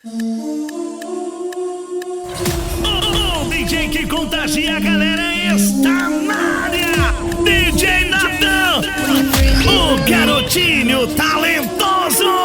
O DJ que contagia a galera está na área. DJ Natan, o garotinho talentoso.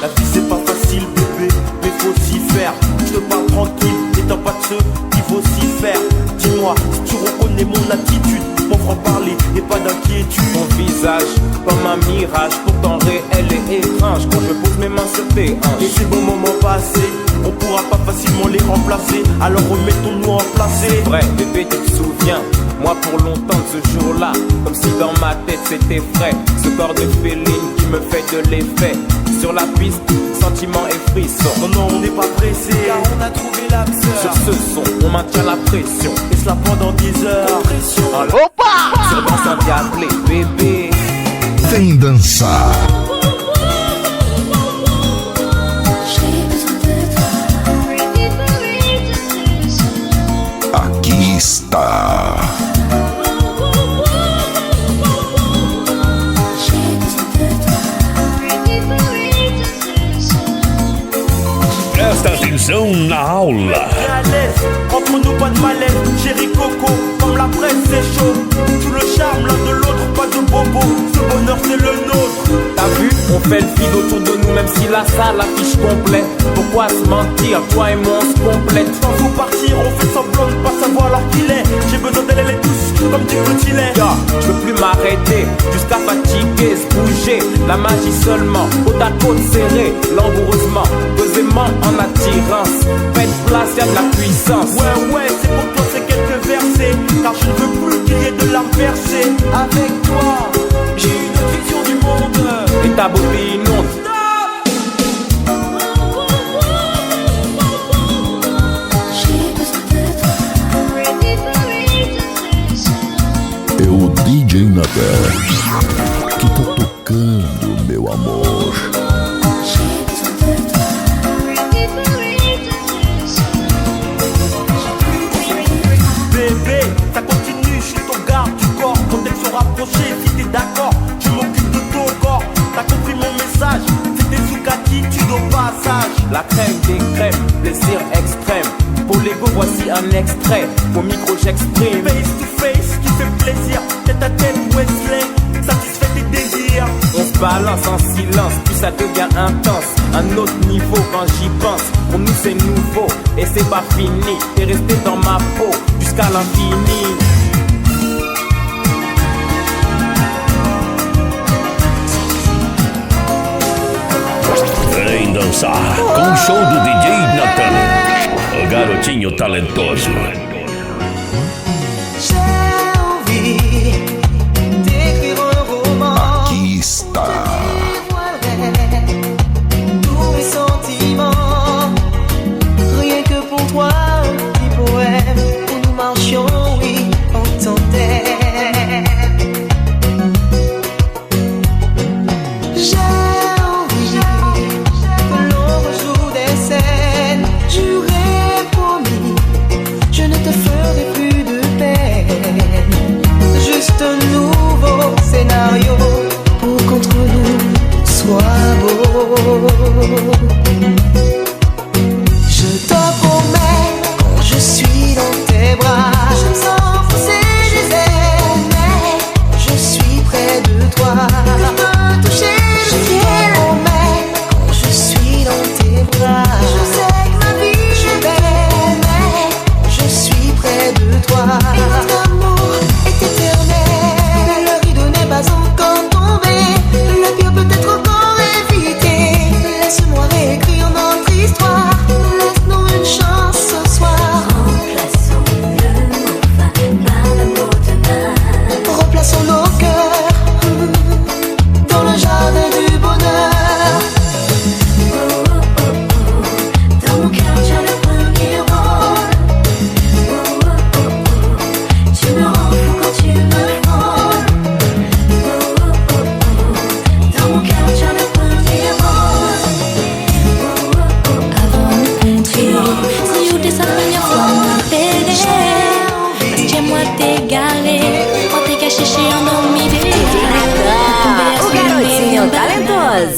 La vie c'est pas facile bébé, mais faut s'y faire. Je te parle tranquille, n'étant pas de ceux qui vocifèrent. Dis-moi si tu reconnais mon attitude, mon franc-parler et pas d'inquiétude. Ton visage comme un mirage, pourtant réel et étrange. Quand je pose mes mains sur tes hanches, Et ces bons moments passés, on pourra pas facilement les remplacer. Alors remettons-nous en place. c'est vrai bébé tu te souviens, moi pour longtemps de ce jour-là, comme si dans ma tête c'était frais. Ce corps de féline qui me fait de l'effet. Sur la piste, sentiment et frisson. Non non on n'est pas pressé, Car on a trouvé l'âme sœur. Sur ce son, on maintient la pression. et cela pendant 10 heures. Sur danse endiablé, bébé. Vem dançar. Aqui está. Presta atenção na aula. À l'aise, entre nous pas de malaise, chéri Coco, comme la presse c'est chaud. Tout le charme l'un de l'autre, pas de bobo, ce bonheur c'est le nôtre. T'as vu, on fait le vide autour de nous, même si la salle affiche complet. Pourquoi se mentir, toi et moi on se complète. Quand faut partir, on fait semblant de pas savoir alors qu'il est. J'ai besoin d'elle, elle est douce, comme du petit lait. Yo, je peux plus m'arrêter, jusqu'à fatiguer, se bouger. La magie seulement, côte à côte serré, langoureusement, posément en attirance. Faites place, y'a de la puissance. Ouais, c'est pour toi, c'est quelques versets. Car je ne veux plus qu'il y ait de larmes versées. Avec toi, j'ai une autre vision du monde. Et ta beauté inonde. É o DJ Natan que tá tocando, meu amor. Bébé, ça continue, je suis ton garde du corps. Quand elles sont rapprochées, si t'es d'accord, je m'occupe de ton corps. T'as compris mon message, c'était sous-attitude au passage. La crème des crèmes, plaisir extrême. Pour l'ego, voici un extrait. Au micro, j'exprime. Face to face, qui fait plaisir. Tête à tête, Wesley, satisfait tes désirs. On se balance en silence, puis ça devient intense. Un autre niveau quand j'y pense. Pour nous c'est nouveau, et c'est pas fini. T'es resté dans ma peau, jusqu'à l'infini. Vem dançar com o show do DJ Natan, o garotinho talentoso. J'ai envie d'écrire un roman Aqui está. qui dévoilerait tous mes sentiments. Rien que pour toi, un petit poème où nous marchions, oui, en tandem. J'ai envie que l'on rejoue des scènes. J'aurais promis, je ne te ferai plus de peine. Juste un nouveau scénario pour qu'entre nous tout soit beau. Je te promets, quand je suis dans tes bras, je me sens enfoncer des ailes, mais je suis près de toi. Je peux toucher le ciel, mais quand je suis dans tes bras, je sais que ma vie est belle, mais je suis près de toi. Et notre amour est éternel.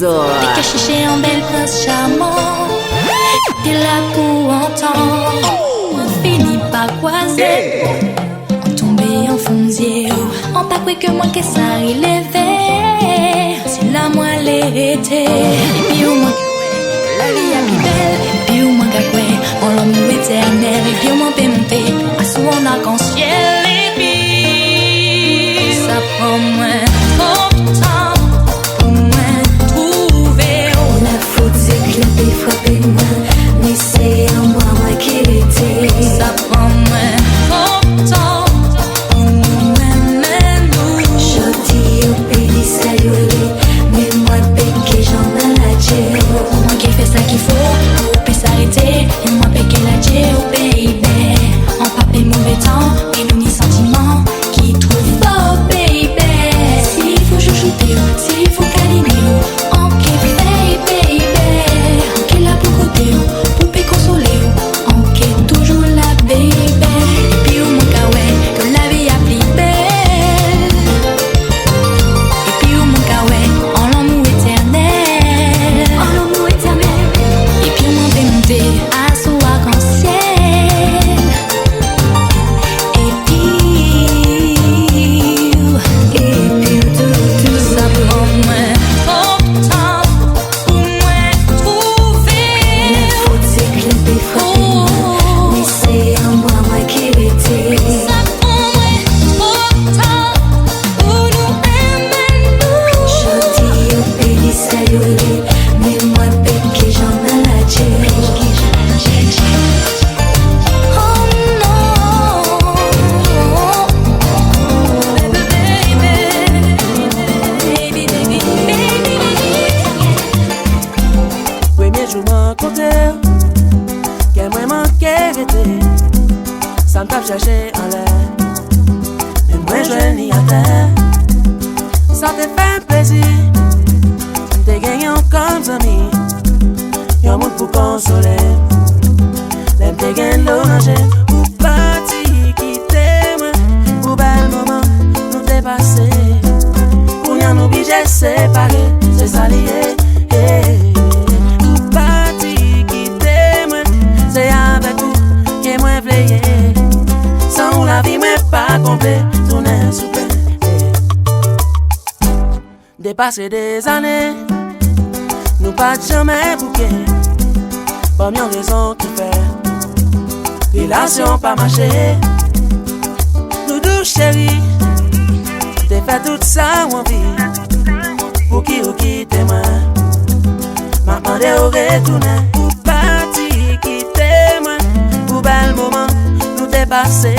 trésor. T'es caché en bel prince charmant. T'es là pour entendre. On finit par croiser. On tombé en fondier. On pas cru que moi que ça relevait. C'est là moi l'été. Et puis au moins la vie est plus belle. Et puis au moins on l'amour éternel. Et puis au moins peut monter. À sous on arc-en-ciel. Et puis ça prend moins trop de temps pour moi trouver. La faute c'est que je l'ai frappé moi. Mais c'est en moi qui était. Ça prend moins trop de temps pour nous. Je dis au pays saluer. Mais moi péché j'en ai la Dieu. Moi qui fait ça qu'il faut pour peut s'arrêter. Et moi péché la Dieu au baby. En papé mauvais temps. Et nous ni sentiments qui trouvent beau baby. S'il faut chouchouter, s'il faut câliner, en qui fait baby. En qui là pour côté, pour peut consoler, en qui toujours la baby. Et puis au mon kawaii, que la vie a plus belle. Et puis au mon kawaii, en l'amour éternel. En l'amour éternel. Et puis au mon démonté, à son arc-en-ciel. Et puis tout ça prend moins trop de temps pour moi trouver. La faute c'est que je l'ai frappé moi. Mais c'est en moi qui était. Ça prend moins trop de temps pour nous aimer nous. Je dis au pays saluer. Mais moi péché j'en ai la Dieu. Oh non, baby, baby, baby. Premier jour m'en côté, qu'elle m'a manqué vêté. Ça me tape chercher en l'air. Mais moi je n'y à terre. Ça te fait plaisir. T'es gagnant comme amis. Y'a un monde pour consoler. L'aime t'es gagne l'orange. Ou parti quitter moi. Ou bel moment nous dépasser. Pour y'en obliger séparer. C'est ça lié. Ou parti quitter moi. C'est avec vous que moi veillé. Sans la vie moi pas complet. Tourner souper. Dépasser des années. Nous pas jamais bouquet. Pas mieux raison de faire. Relation pas marché. Nous deux chéris. T'es fait tout ça ou envie. Pour qui ou qui t'aimes. M'a demandé au retourner. Pour partir quitter moi. Pour bel moment nous dépasser.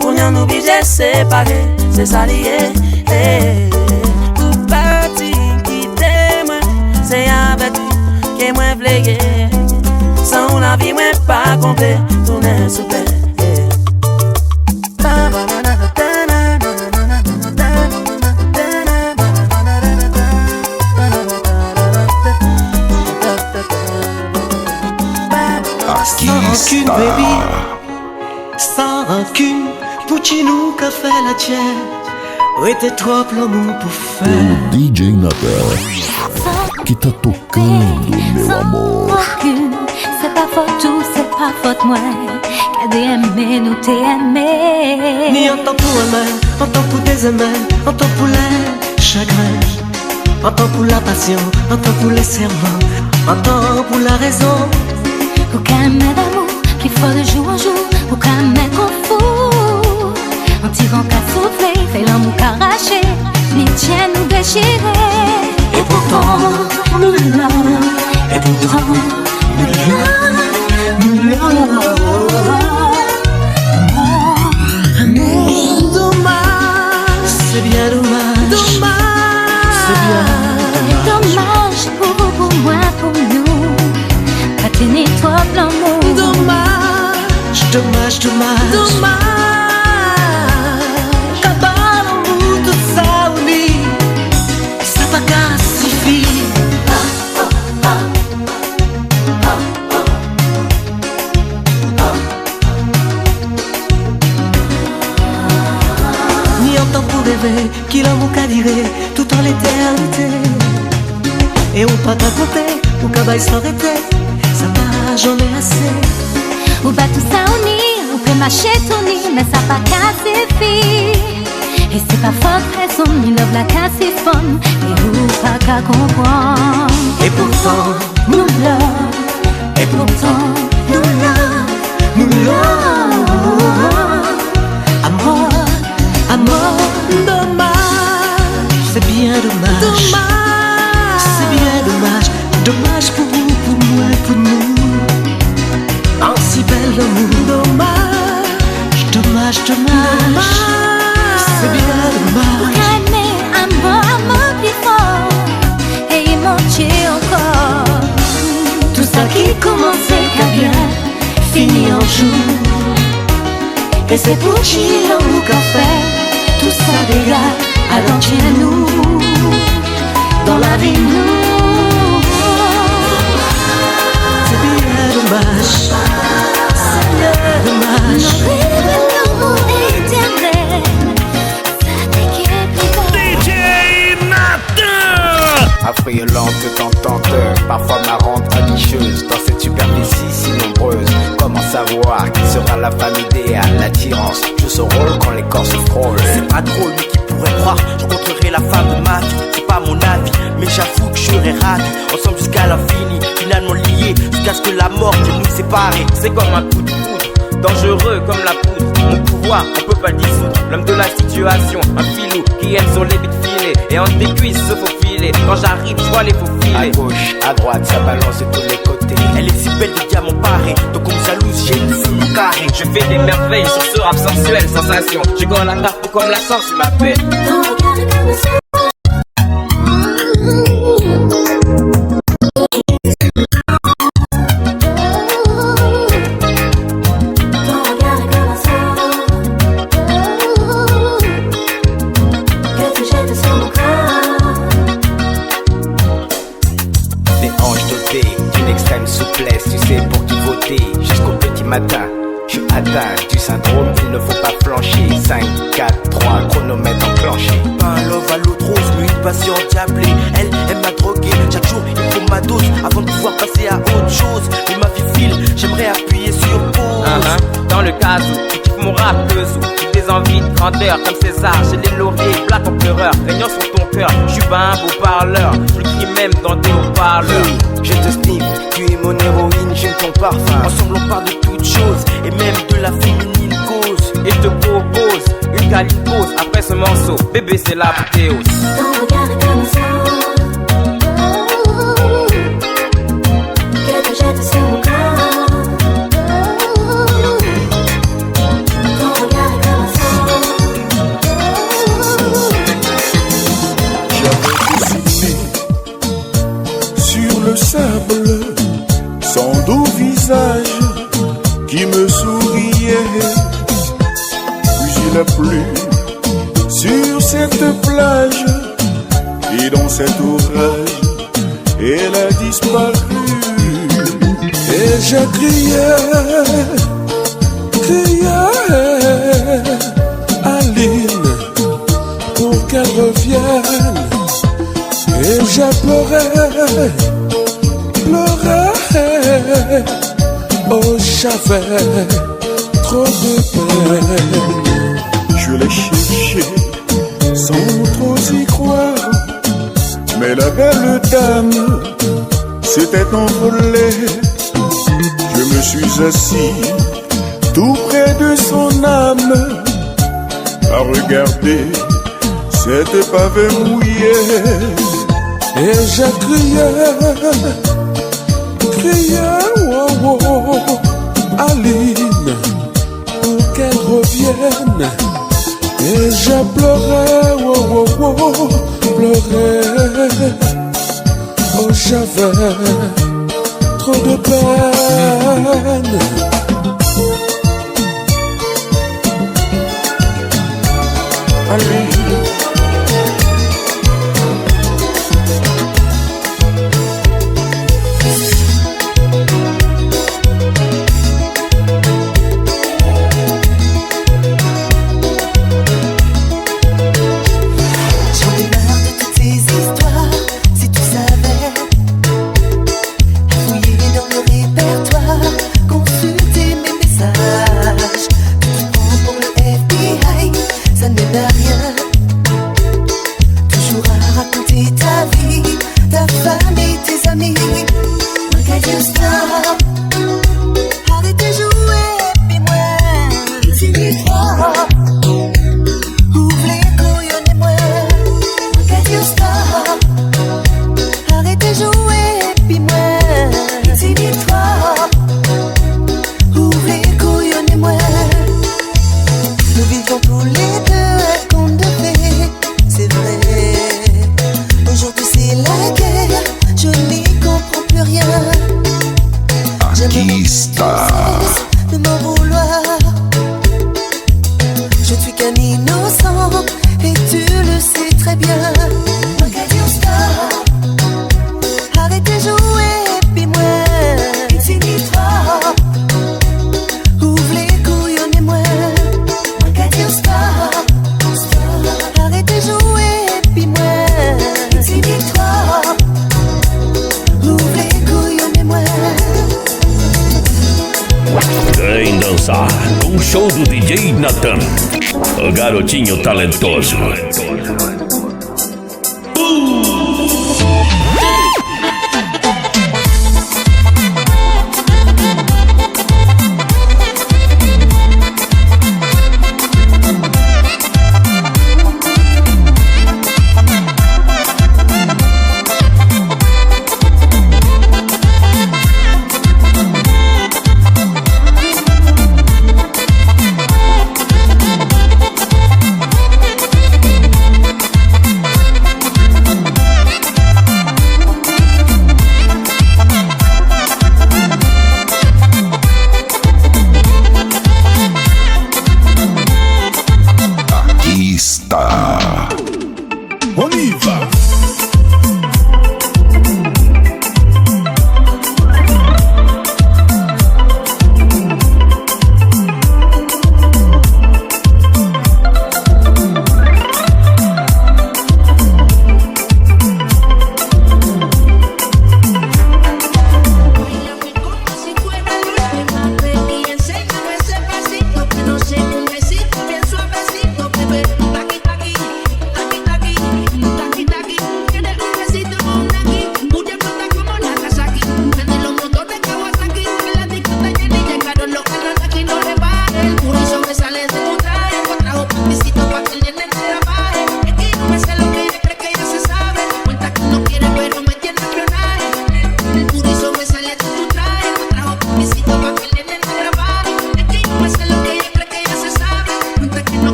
Pour nous obliger séparer. C'est ça lié. Pour partir quitter moi. C'est avec vous que moi v'légué. Sans la vie moi pas complet. Tourner souper. Sans rancune, baby, sans rancune, Puccino qu'a fait la tienne. Oui, t'es trop l'amour pour faire. O DJ Natan, que tá tocando, meu amor. C'est pas faute tout, c'est pas faute moi. Qu'à aimer, nous t'es aimé. Ni en temps pour aimer, en temps pour désaimer, en temps pour les chagrins, en temps pour la passion, en temps pour les serments, en temps pour la raison. Aucun met d'amour, plus fort de jour en jour. Aucun met qu'on fout. En tirant qu'à souffler, fait l'amour qu'arraché. Ni tien nous déchirer. Et pourtant, nous l'aimons. Et pourtant, nous l'aimons. Dommage, c'est bien dommage. Dommage, c'est bien dommage. Pour moi, pour nous. Pas tenir toi l'amour. Dommage, dommage, dommage. Dommage. Qu'à l'amour, tout ça, oui. Ça va qu'à suffire. Ni en temps pour rêver, qu'il l'amour qu'à dire tout en l'éternité. Et on pas t'accompter, ou qu'à s'arrêter. Ça va, j'en ai assez. Ou pas tout ça unir, ou peut mâcher ton nid, mais ça pas casser fille. Et c'est pas faute raison, ni love la casser fun. Et ou pas qu'à comprendre. Et pourtant, nous love. Et pourtant, nous love. nous love. Amour, amour, Dommage, c'est bien dommage. dommage. C'est bien dommage. Dommage pour vous, pour moi, pour nous. Un si bel amour. Dommage, Dommage, dommage. C'est bien dommage. Gagner amour plus fort. Et il manquait encore. Tout ça qui commençait qu'à bien fini en jour. Et c'est pour qui l'amour qu'a fait tout ça dégâts. Alors tiens-nous dans la vie nous. C'est bien dommage. C'est bien Dommage. l'amour éternel. Ça t'inquiète pas. DJ Nathan! Affriolante, tentante, parfois marrante, aguicheuse. Dans cette superficie si nombreuse, comment savoir qui sera la femme idéale? L'attirance joue son rôle quand les corps se frôlent. C'est pas drôle, mais qui pourrait croire? Je rencontrerai la femme de ma vie, c'est pas mon avis, mais j'avoue que je serai ravi. Ensemble jusqu'à l'infini, finalement liés, jusqu'à ce que la mort vienne nous séparer. C'est comme un coup de foudre, dangereux comme la poudre. Mon pouvoir, on peut pas le dissoudre. L'homme de la situation, un filou qui aime sur les bites filés. Et entre tes cuisses se faufiler. Quand j'arrive, je vois les faux filets. À gauche, à droite, ça balance de tous les côtés. Elle est si belle, des diamants parés, donc comme jalouse, j'ai une femme carrée. Je fais des merveilles sur ce rap sensuel, sensation. Je gagne la tarte comme la sauce, tu m'appelles. Ton regard est comme ça. Ton regard est comme ça. Que tu jettes sur mon corps. Des hanches dotées d'une extrême souplesse. Tu sais pour qui voter jusqu'au petit matin. Je suis atteint du syndrome, il ne faut pas flancher. 5, 4, 3, chronomètre enclenché. Pas un love à l'autre rose, mais une passion diablée. Elle m'a drogué, chaque jour il faut ma dose avant de pouvoir passer à autre chose. Mais ma vie file, j'aimerais appuyer sur pause. Dans le cas où tu kiffes mon rap, j'ai des envies de grandeur comme César. J'ai les lauriers, plaques en pleureur, régnant sur ton cœur. Je suis pas un beau parleur, je le crie même dans des haut-parleurs. Je te sniff, tu es mon héroïne, j'aime ton parfum. Ensemble on parle de toutes choses, et même de la féminine cause. Et je te propose une câline pause après ce morceau. Bébé, c'est l'apothéose. Ton regard est comme ça. Que tu jettes sur mon corps. Ton regard est comme ça. J'avais dessiné sur le sable son doux visage qui me souriait. Puis il a plu sur cette plage et dans cet orage elle a disparu. Et j'ai crié Aline pour qu'elle revienne. Et j'ai pleuré, oh j'avais trop de peine. Je l'ai cherché sans trop y croire, mais la belle dame s'était envolée. Je me suis assis tout près de son âme, à regarder cette pavé mouillé. Et j'ai crié, oh, oh, Aline, pour qu'elle revienne. Et j'ai pleuré, oh, oh, oh, pleuré. Oh, j'avais trop de peine. Aline. J'en ai marre de toutes ces histoires. Si tu savais ça ne mène à rien. Toujours à raconter ta vie, ta famille, tes amis. Can't you stop? Arrête de jouer, puis moi, dis-moi. Ouvre les couilles, et moi. Can't you stop? Arrête de jouer, puis moi, dis-moi. Ouvre les couilles, et moi. Nous vivons tous les deux un conte de fées, c'est vrai. Aujourd'hui c'est la guerre, je n'y comprends plus rien. Aqui está. De m'en vouloir. Je ne suis qu'un innocent et tu le sais très bien. Arrête de jouer, puis moi, dis-toi. Ouvre les couilles, et moi. Arrête de jouer, puis moi, dis-toi. Ouvre les couilles, et moi. Vem dançar com o show do DJ Nathan, o garotinho talentoso.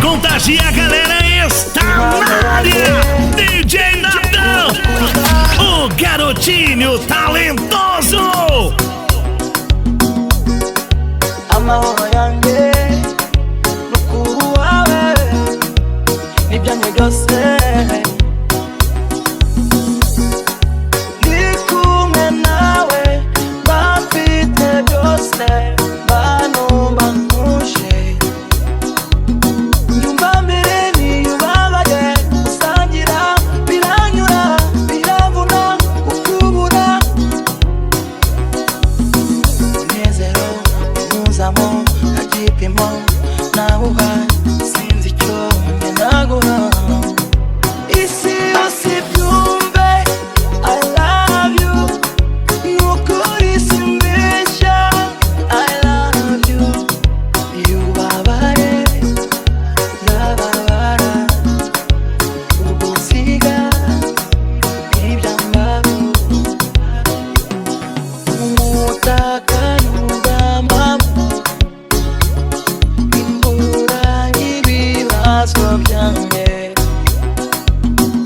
contagia a galera, está na área. DJ Nathan, o garotinho talentoso. Amahoro yanjye n'ukuru wawe n'ibyanjye byose ndi kumwe nawe bafite byose banumva ntuje nyumva mbere niyubabaye gusangira biranyura biravuna ukubura umunezero umuzamo agipimo nawuha sinzi icyo njye naguha isi yose ibyumve I love you nukuri simbeshya I love you iyo ubabaye ndababara ugusiga ibyambaho umutaka n'ubwambamo imbura y'ibibazo byanjye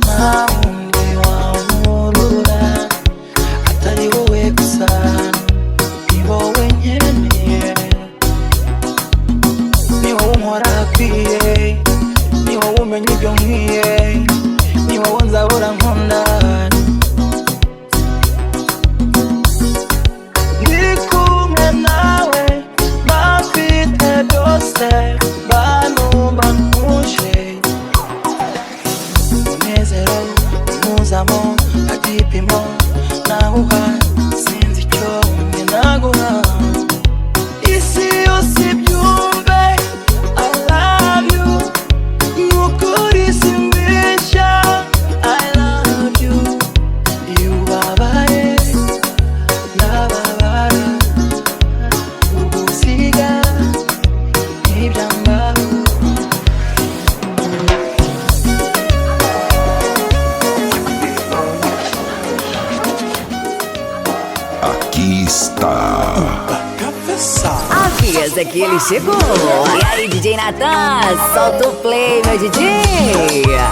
nta wundi wankurura atari wowe gusa ni wowe nkeneye ni wowe unkora akwiye ni wowe umenya ibyo nkwiye niba wanza urankunda ndi kumwe nawe bafite byose banumva ntuje umunezero umuzamo agipimo nawuha sinzi icyo mwe naguha isi yose ibyumve I love you nukuri simbeshya I love you iyo ubabaye ndababara ugusiga ntibyambaho Aqui está. Avisa que ele chegou. E aí, DJ Natan, solta o play, meu DJ.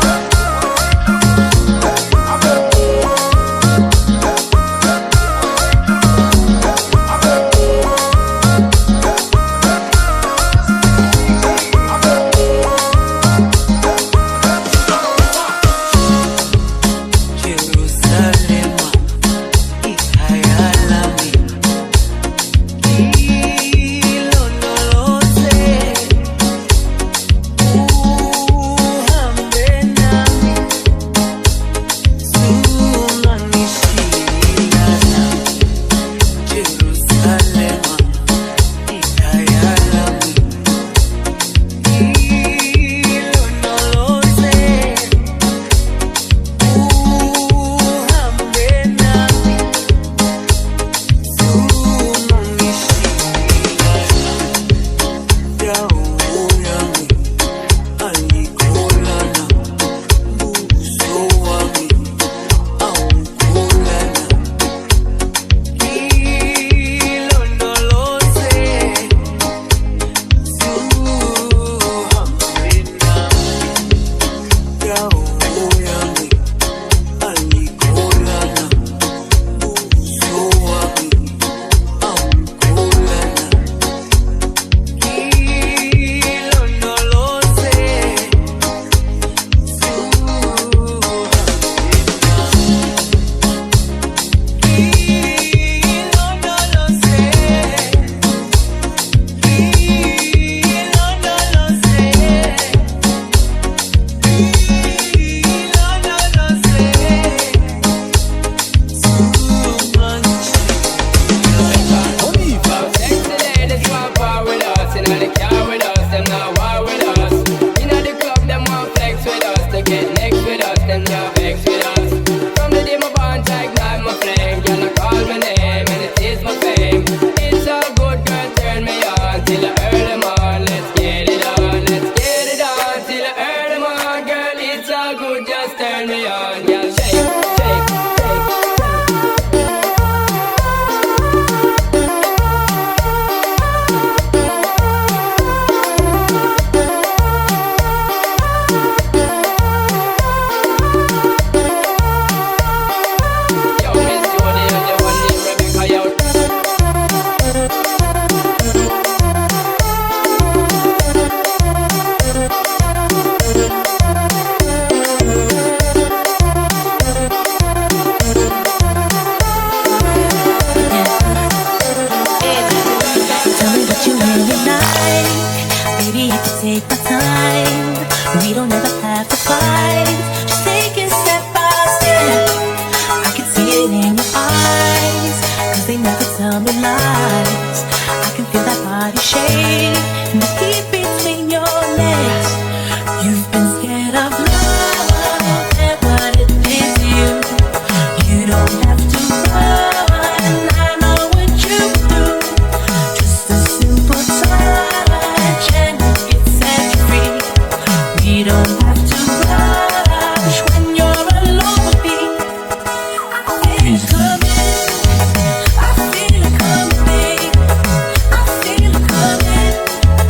I feel it coming.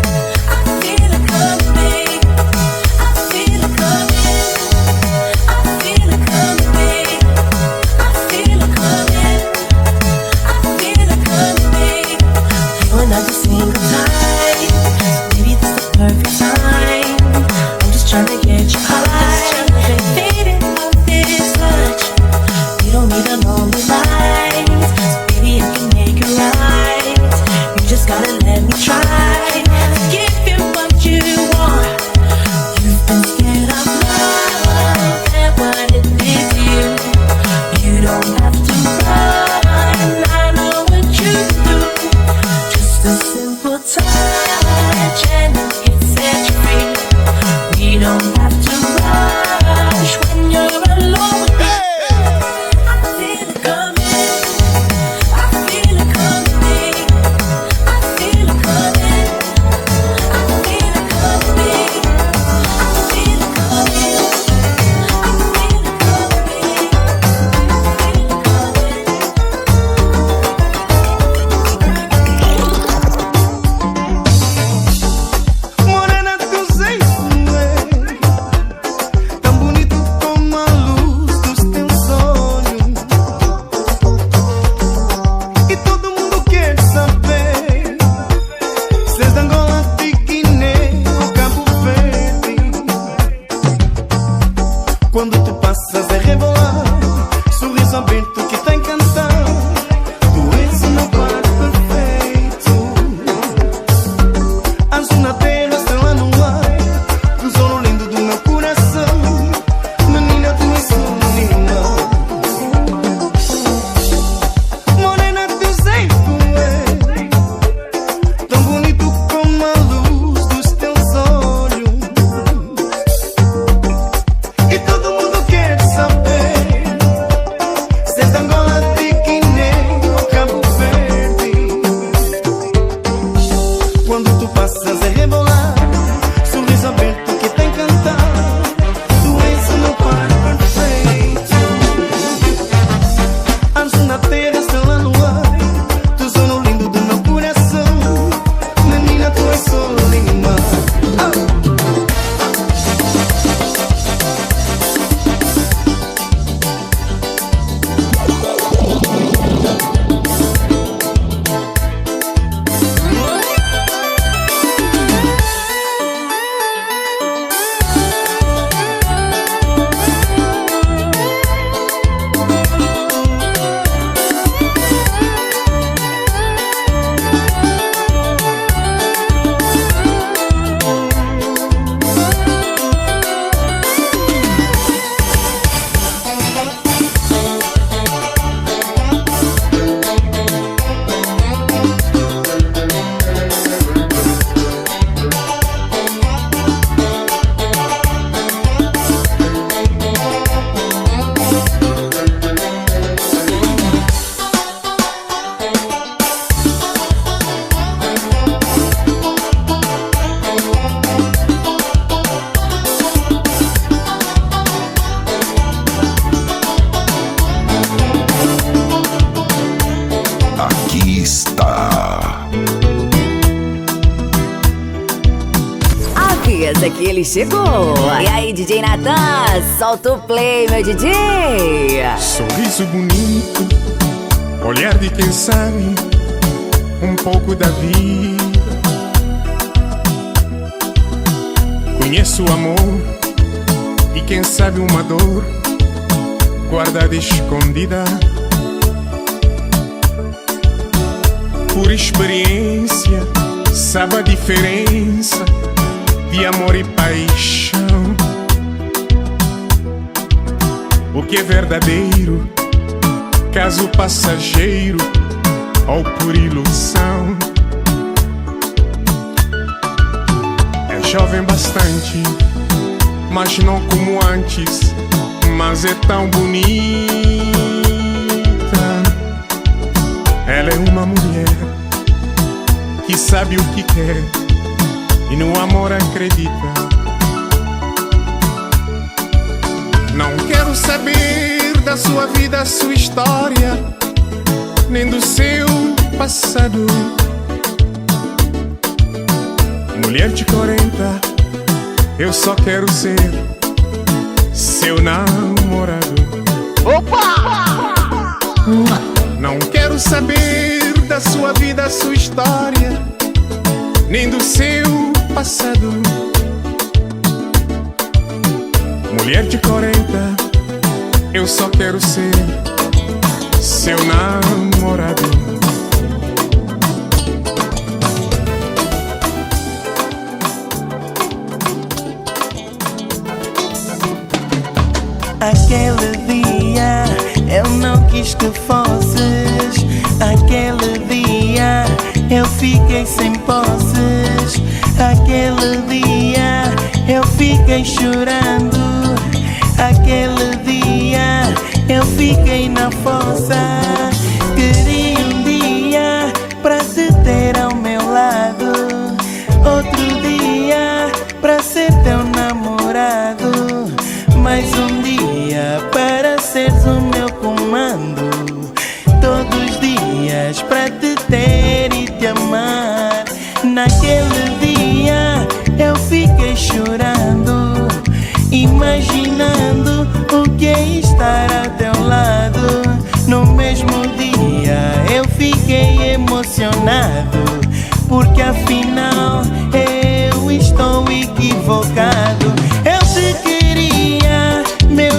Quando tu passas a rebolar, sorriso aberto que tá encantado. Tu és o meu par perfeito. Anjo na terra, estrela no ar, tesouro lindo do meu coração. Menina, tu és linda. Morena, teu jeito é tão bonito como a luz dos teus olhos. E todo mundo quer saber se és de Angola, de Guiné ou Cabo Verde. Quando tu passas a rebolar, sorriso aberto que tá encantado. Tu és o meu par perfeito. Anjo na terra, estrela no ar, tesouro lindo do meu coração. Menina, tu és só linda. Aqui está. Avisa que ele chegou. E aí, DJ Natan, solta o play, meu DJ. Sorriso bonito, olhar de quem sabe um pouco da vida. Conheço o amor e quem sabe uma dor guardada escondida. Por experiência, sabe a diferença de amor e paixão. O que é verdadeiro, caso passageiro ou por ilusão. É jovem bastante, mas não como antes, mas é tão bonita. Ela é uma mulher que sabe o que quer e no amor acredita. Não quero saber da sua vida, sua história, nem do seu passado. Mulher de 40, eu só quero ser seu namorado. Opa! Não quero saber da sua vida, sua história, nem do seu passado. Mulher de 40, eu só quero ser seu namorado. Aquele dia eu não quis que fosses. Aquele dia eu fiquei sem posses. Aquele dia eu fiquei chorando. Aquele dia eu fiquei na fossa. Queria um dia pra te ter ao meu lado, outro dia pra ser teu namorado, mais um dia para seres o meu comando, todos os dias pra te ter e te amar. Naquele dia eu fiquei chorando, imaginando o que é estar ao teu lado. No mesmo dia eu fiquei emocionado, porque afinal eu estou equivocado. Eu te queria, meu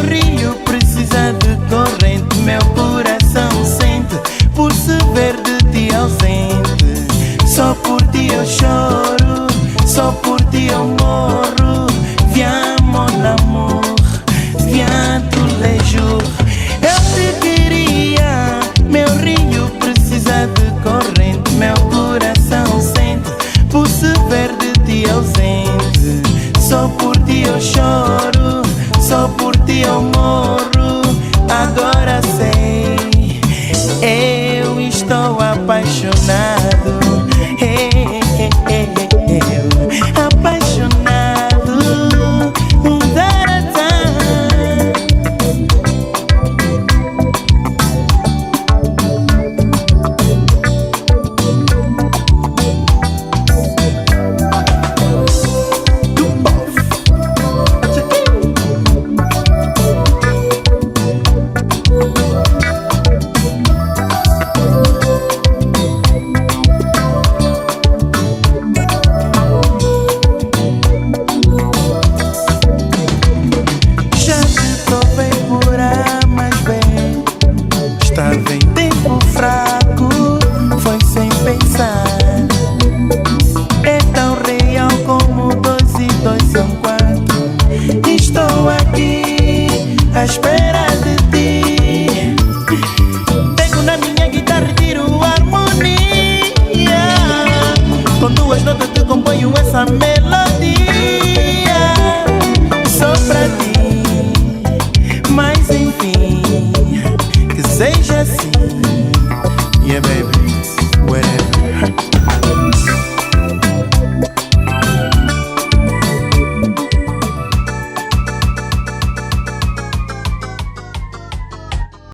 à espera de ti. Pego na minha guitarra e tiro harmonia. Com duas notas te componho essa melodia. Só pra ti, mas enfim, que seja assim.